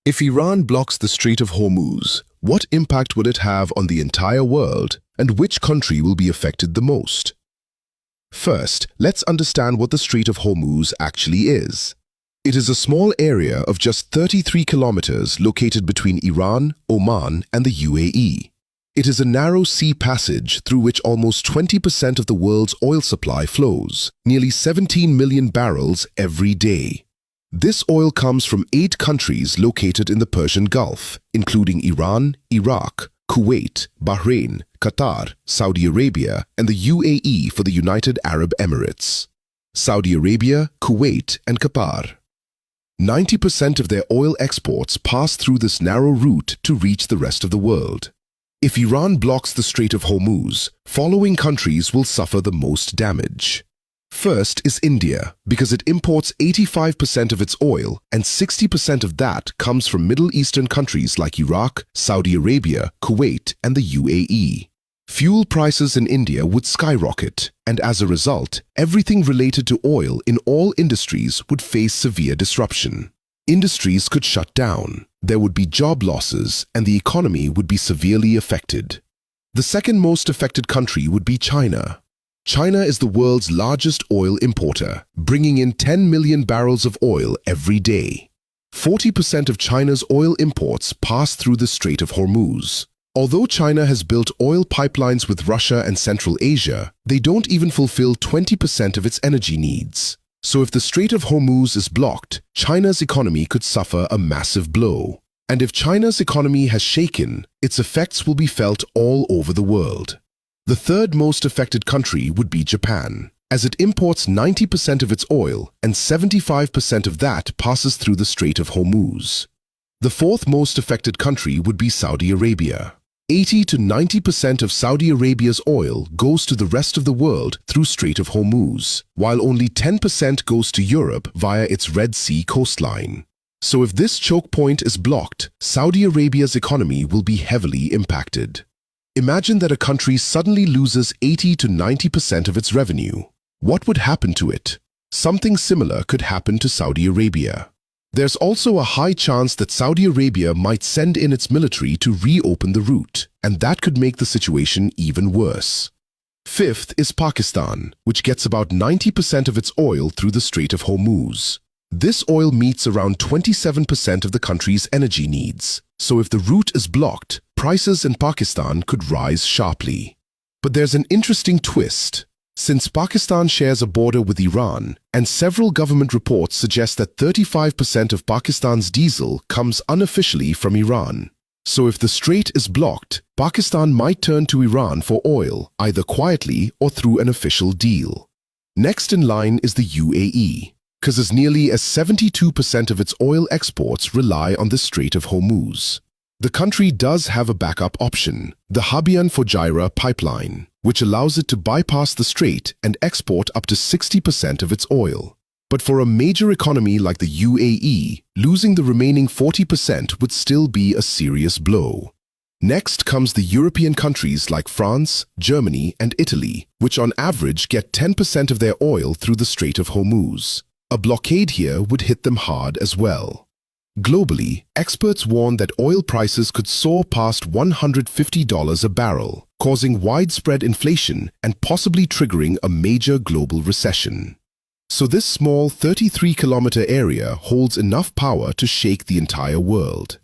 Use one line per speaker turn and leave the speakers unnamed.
If Iran blocks the Strait of Hormuz, what impact will it have on the entire world, and which country will be affected the most? First, let's understand what the Strait of Hormuz actually is. It is a small area of just 33 kilometers located between Iran, Oman, and the UAE. It is a narrow sea passage through which almost 20% of the world's oil supply flows, nearly 17 million barrels every day. This oil comes from 8 countries located in the Persian Gulf, including Iran, Iraq, Kuwait, Bahrain, Qatar, Saudi Arabia, and the UAE for the United Arab Emirates. Saudi Arabia, Kuwait, and Qatar. 90% of their oil exports pass through this narrow route to reach the rest of the world. If Iran blocks the Strait of Hormuz, following countries will suffer the most damage. First is India, because it imports 85% of its oil, and 60% of that comes from Middle Eastern countries like Iraq, Saudi Arabia, Kuwait, and the UAE. Fuel prices in India would skyrocket, and as a result, everything related to oil in all industries would face severe disruption. Industries could shut down, there would be job losses, and the economy would be severely affected. The second most affected country would be China. China is the world's largest oil importer, bringing in 10 million barrels of oil every day. 40% of China's oil imports pass through the Strait of Hormuz. Although China has built oil pipelines with Russia and Central Asia, they don't even fulfill 20% of its energy needs. So if the Strait of Hormuz is blocked, China's economy could suffer a massive blow. And if China's economy has shaken, its effects will be felt all over the world. The third most affected country would be Japan, as it imports 90% of its oil and 75% of that passes through the Strait of Hormuz. The fourth most affected country would be Saudi Arabia. 80 to 90% of Saudi Arabia's oil goes to the rest of the world through Strait of Hormuz, while only 10% goes to Europe via its Red Sea coastline. So if this choke point is blocked, Saudi Arabia's economy will be heavily impacted. Imagine that a country suddenly loses 80 to 90% of its revenue. What would happen to it? Something similar could happen to Saudi Arabia. There's also a high chance that Saudi Arabia might send in its military to reopen the route, and that could make the situation even worse. Fifth is Pakistan, which gets about 90% of its oil through the Strait of Hormuz. This oil meets around 27% of the country's energy needs, so if the route is blocked, prices in Pakistan could rise sharply. But there's an interesting twist. Since Pakistan shares a border with Iran, and several government reports suggest that 35% of Pakistan's diesel comes unofficially from Iran. So if the strait is blocked, Pakistan might turn to Iran for oil, either quietly or through an official deal. Next in line is the UAE, because as nearly as 72% of its oil exports rely on the Strait of Hormuz. The country does have a backup option, the Habyan Fujairah pipeline, which allows it to bypass the strait and export up to 60% of its oil. But for a major economy like the UAE, losing the remaining 40% would still be a serious blow. Next comes the European countries like France, Germany, and Italy, which on average get 10% of their oil through the Strait of Hormuz. A blockade here would hit them hard as well. Globally, experts warn that oil prices could soar past $150 a barrel, causing widespread inflation and possibly triggering a major global recession. So this small 33-kilometer area holds enough power to shake the entire world.